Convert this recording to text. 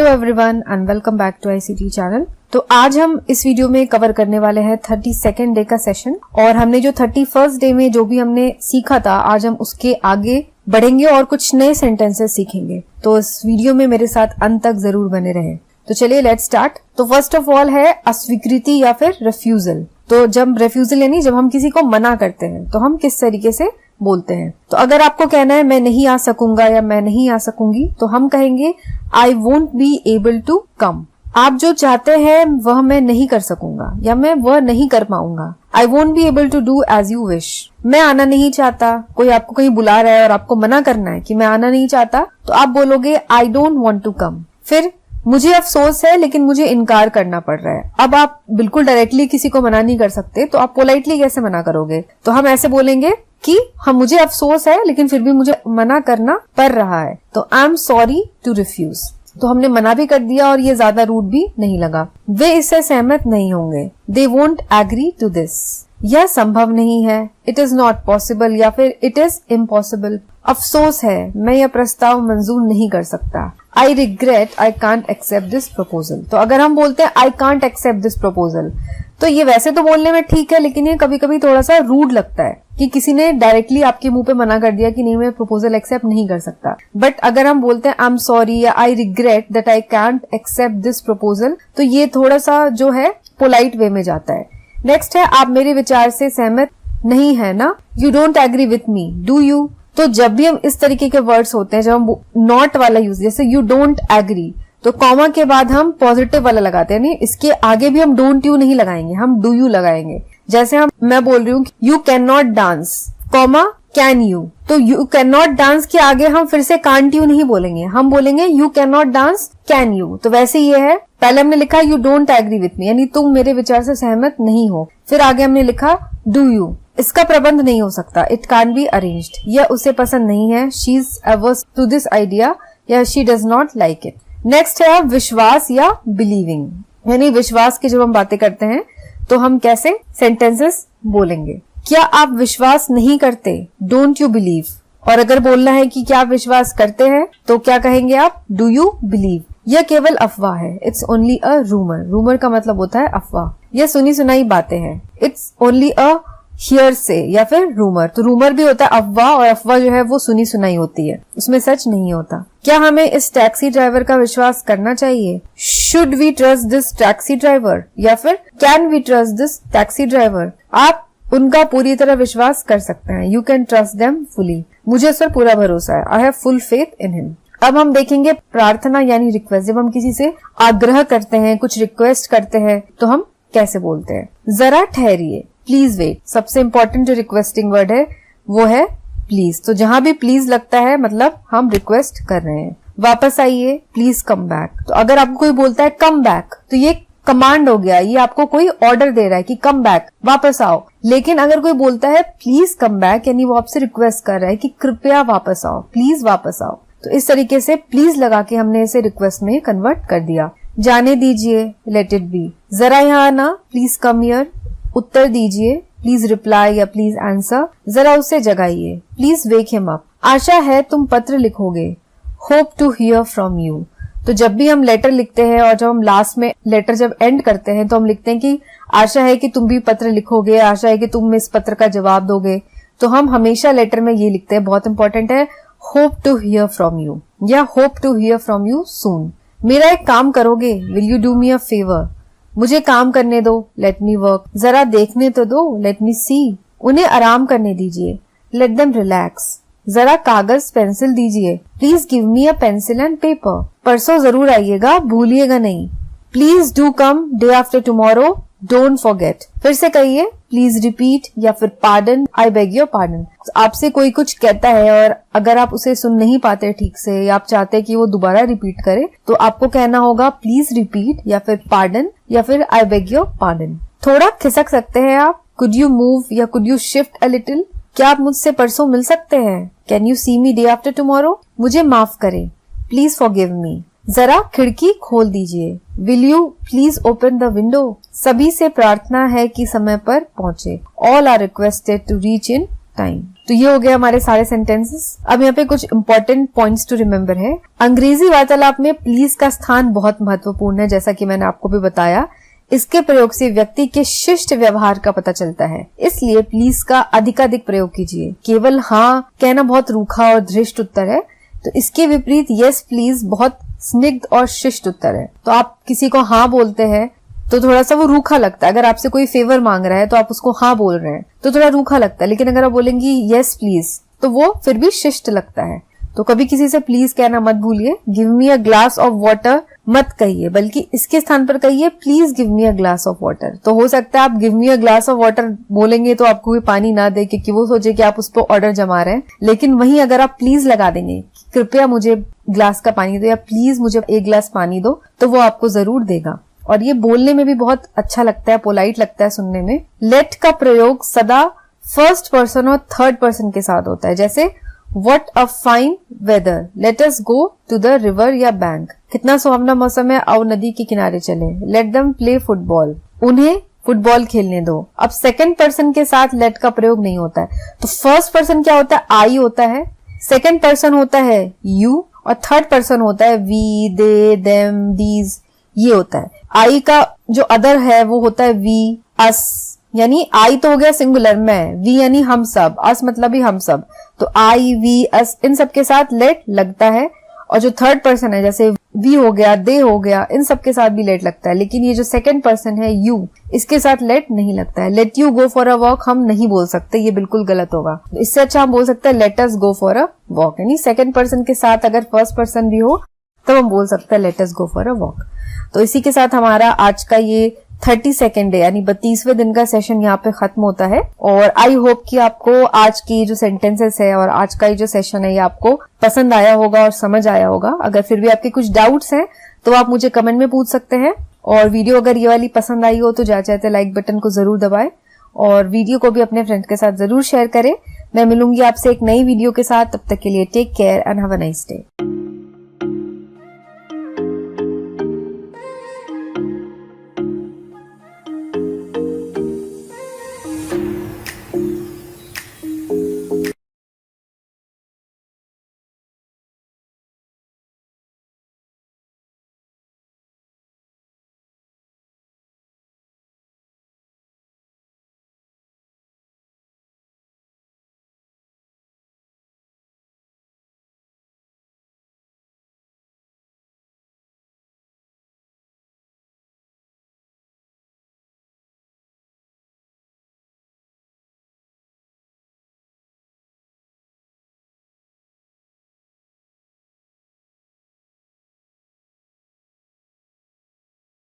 Hello everyone and welcome back to ICT channel. तो आज हम इस वीडियो में कवर करने वाले हैं 32nd डे का सेशन और हमने जो 31st डे में जो भी हमने सीखा था आज हम उसके आगे बढ़ेंगे और कुछ नए सेंटेंसेस सीखेंगे। तो इस वीडियो में मेरे साथ अंत तक जरूर बने रहें। तो चलिए लेट्स स्टार्ट। तो फर्स्ट ऑफ ऑल है अस्वीकृति या फिर रिफ्यूजल। तो जब रिफ्यूजल यानी जब हम किसी को मना करते हैं तो हम किस तरीके से बोलते हैं। तो अगर आपको कहना है मैं नहीं आ सकूंगा या मैं नहीं आ सकूंगी तो हम कहेंगे I won't be able to come. आप जो चाहते हैं वह मैं नहीं कर सकूंगा या मैं वह नहीं कर पाऊंगा। I won't be able to do as you wish. मैं आना नहीं चाहता, कोई आपको कहीं बुला रहा है और आपको मना करना है कि मैं आना नहीं चाहता तो आप बोलोगे I don't want to come. फिर मुझे अफसोस है लेकिन मुझे इनकार करना पड़ रहा है। अब आप बिल्कुल डायरेक्टली किसी को मना नहीं कर सकते तो आप पोलाइटली कैसे मना करोगे। तो हम ऐसे बोलेंगे कि हम मुझे अफसोस है लेकिन फिर भी मुझे मना करना पड़ रहा है। तो I am sorry to refuse. तो हमने मना भी कर दिया और ये ज्यादा रूड भी नहीं लगा। वे इससे सहमत नहीं होंगे। They won't agree to this. यह संभव नहीं है। इट इज नॉट पॉसिबल या फिर इट इज इम्पॉसिबल। अफसोस है, मैं यह प्रस्ताव मंजूर नहीं कर सकता। I regret I can't accept this proposal. तो अगर हम बोलते हैं I can't accept this proposal तो ये वैसे तो बोलने में ठीक है लेकिन ये कभी कभी थोड़ा सा रूड लगता है कि किसी ने डायरेक्टली आपके मुंह पे मना कर दिया कि नहीं मैं प्रपोजल एक्सेप्ट नहीं कर सकता। बट अगर हम बोलते हैं आई एम सॉरी या I regret that I can't accept this proposal तो ये थोड़ा सा जो है पोलाइट वे में जाता है। नेक्स्ट है आप मेरे विचार से सहमत नहीं है ना। You don't agree with me do you. तो जब भी हम इस तरीके के वर्ड्स होते हैं जब हम नॉट वाला यूज जैसे यू डोंट एग्री तो कॉमा के बाद हम पॉजिटिव वाला लगाते हैं। नहीं, इसके आगे भी हम डोंट यू नहीं लगाएंगे, हम डू यू लगाएंगे। जैसे मैं बोल रही हूँ you can not dance comma can you. तो यू कैन नॉट डांस के आगे हम फिर से कांट यू नहीं बोलेंगे, हम बोलेंगे you can not dance can you. तो वैसे ये है, पहले हमने लिखा you don't agree with me यानी तुम मेरे विचार से सहमत नहीं हो। फिर आगे हमने लिखा डू यू। इसका प्रबंध नहीं हो सकता। It can be arranged. यह उसे पसंद नहीं है। She is averse to this idea या she does not like it. Next है विश्वास या बिलीविंग यानी विश्वास की जब हम बातें करते हैं तो हम कैसे सेंटेंसेस बोलेंगे। क्या आप विश्वास नहीं करते। Don't you believe. और अगर बोलना है कि क्या आप विश्वास करते हैं तो क्या कहेंगे आप डू यू बिलीव। यह केवल अफवाह है। It's only a rumour. Rumour का मतलब होता है अफवाह। यह सुनी सुनाई बातें हैं। इट्स ओनली अ हियर से या फिर रूमर। तो रूमर भी होता है अफवाह और अफवाह जो है वो सुनी सुनाई होती है, उसमें सच नहीं होता। क्या हमें इस टैक्सी ड्राइवर का विश्वास करना चाहिए। Should we trust this taxi driver या फिर can we trust this taxi driver. आप उनका पूरी तरह विश्वास कर सकते हैं। You can trust them fully. मुझे उस पर पूरा भरोसा है। I have full faith in him. अब हम देखेंगे प्रार्थना यानी रिक्वेस्ट। जब हम किसी से आग्रह करते हैं, कुछ रिक्वेस्ट करते हैं तो हम कैसे बोलते हैं। जरा ठहरिए, प्लीज वेट। सबसे इंपॉर्टेंट जो रिक्वेस्टिंग वर्ड है वो है प्लीज। तो जहां भी प्लीज लगता है मतलब हम रिक्वेस्ट कर रहे हैं। वापस आइए, प्लीज कम बैक। तो अगर आपको कोई बोलता है कम बैक तो ये कमांड हो गया, ये आपको कोई ऑर्डर दे रहा है कि कम बैक, वापस आओ। लेकिन अगर कोई बोलता है प्लीज कम बैक यानी वो आपसे रिक्वेस्ट कर रहा है कि कृपया वापस आओ, प्लीज वापस आओ। तो इस तरीके से प्लीज लगा के हमने इसे रिक्वेस्ट में कन्वर्ट कर दिया। जाने दीजिए, लेट इट बी। जरा यहाँ आना, प्लीज कम हियर। उत्तर दीजिए, प्लीज रिप्लाई या प्लीज आंसर। जरा उसे जगाइए, प्लीज वेक हिम अप। आशा है तुम पत्र लिखोगे। Hope to hear from you. तो जब भी हम लेटर लिखते हैं और जब हम लास्ट में लेटर जब एंड करते हैं तो हम लिखते हैं कि आशा है कि तुम भी पत्र लिखोगे, आशा है कि तुम इस पत्र का जवाब दोगे। तो हम हमेशा लेटर में ये लिखते हैं, बहुत इंपॉर्टेंट है, hope to hear from you या hope to hear from you soon. मेरा एक काम करोगे। Will you do me a favour. मुझे काम करने दो। Let me work. जरा देखने तो दो। Let me see. उन्हें आराम करने दीजिए। Let them relax. जरा कागज पेंसिल दीजिए। Please give me a pencil and paper. परसों जरूर आइएगा, भूलिएगा नहीं। Please do come day after tomorrow. Don't forget. फिर से कहिए, प्लीज रिपीट या फिर pardon, I beg your pardon. आपसे कोई कुछ कहता है और अगर आप उसे सुन नहीं पाते ठीक से या आप चाहते हैं कि वो दोबारा रिपीट करे तो आपको कहना होगा प्लीज रिपीट या फिर पार्डन या फिर आई बेग योर पार्डन। थोड़ा खिसक सकते हैं आप। कुड यू मूव या could you shift a little. क्या आप मुझसे परसों मिल सकते हैं। Can you see me day after tomorrow. मुझे माफ करें। Please forgive me. जरा खिड़की खोल दीजिए। Will you please open the window. सभी से प्रार्थना है कि समय पर पहुंचे। All are requested to reach in time. तो ये हो गया हमारे सारे सेंटेंसेस। अब यहाँ पे कुछ इंपॉर्टेंट पॉइंट्स टू रिमेम्बर है। अंग्रेजी वार्तालाप में प्लीज का स्थान बहुत महत्वपूर्ण है, जैसा कि मैंने आपको भी बताया। इसके प्रयोग से व्यक्ति के शिष्ट व्यवहार का पता चलता है, इसलिए प्लीज का अधिकाधिक प्रयोग कीजिए। केवल हाँ कहना बहुत रूखा और धृष्ट उत्तर है, तो इसके विपरीत यस प्लीज बहुत स्निग्ध और शिष्ट उत्तर है। तो आप किसी को हाँ बोलते हैं तो थोड़ा सा वो रूखा लगता है। अगर आपसे कोई फेवर मांग रहा है तो आप उसको हाँ बोल रहे हैं तो थोड़ा रूखा लगता है, लेकिन अगर आप बोलेंगी यस प्लीज तो वो फिर भी शिष्ट लगता है। तो कभी किसी से प्लीज कहना मत भूलिए। Give me a glass of water मत कहिए, बल्कि इसके स्थान पर कहिए please give me a glass of water. तो हो सकता है आप give me a glass of water बोलेंगे तो आपको भी पानी ना दे, क्योंकि वो सोचे कि आप उस पर ऑर्डर जमा रहे हैं। लेकिन वहीं अगर आप प्लीज लगा देंगे, कृपया मुझे ग्लास का पानी दो या प्लीज मुझे एक गिलास पानी दो, तो वो आपको जरूर देगा। और ये बोलने में भी बहुत अच्छा लगता है, पोलाइट लगता है सुनने में। लेट का प्रयोग सदा फर्स्ट पर्सन और थर्ड पर्सन के साथ होता है, जैसे What a fine weather, let us go to the river या बैंक। कितना सुहावना मौसम है, आओ नदी के किनारे चले। Let them play football, उन्हें फुटबॉल खेलने दो। अब सेकंड पर्सन के साथ लेट का प्रयोग नहीं होता है। तो फर्स्ट पर्सन क्या होता है, आई होता है, सेकंड पर्सन होता है यू, और थर्ड पर्सन होता है वी, दे, देम, दीज, ये होता है। आई का जो अदर है वो होता है वी, अस, यानी आई तो हो गया सिंगुलर मैं, वी यानी हम सब, अस मतलब ही हम सब। तो आई, वी, अस, इन सब के साथ लेट लगता है। और जो थर्ड पर्सन है, जैसे वी हो गया, दे हो गया, इन सब के साथ भी लेट लगता है। लेकिन ये जो सेकंड पर्सन है यू, इसके साथ लेट नहीं लगता है। Let you go for a walk हम नहीं बोल सकते, ये बिल्कुल गलत होगा। इससे अच्छा हम बोल सकते हैं let us go for a walk, यानी सेकंड पर्सन के साथ अगर फर्स्ट पर्सन भी हो तब हम बोल सकते हैं let us go for a walk. तो इसी के साथ हमारा आज का ये 32nd डे यानी 32वें दिन का सेशन यहाँ पे खत्म होता है। और आई होप कि आपको आज की जो सेंटेंसेस है और आज का ये जो सेशन है ये आपको पसंद आया होगा और समझ आया होगा। अगर फिर भी आपके कुछ डाउट्स हैं तो आप मुझे कमेंट में पूछ सकते हैं। और वीडियो अगर ये वाली पसंद आई हो तो चाहते लाइक बटन को जरूर दबाएं और वीडियो को भी अपने फ्रेंड के साथ जरूर शेयर करें। मैं मिलूंगी आपसे एक नई वीडियो के साथ, तब तक के लिए take care and have a nice day.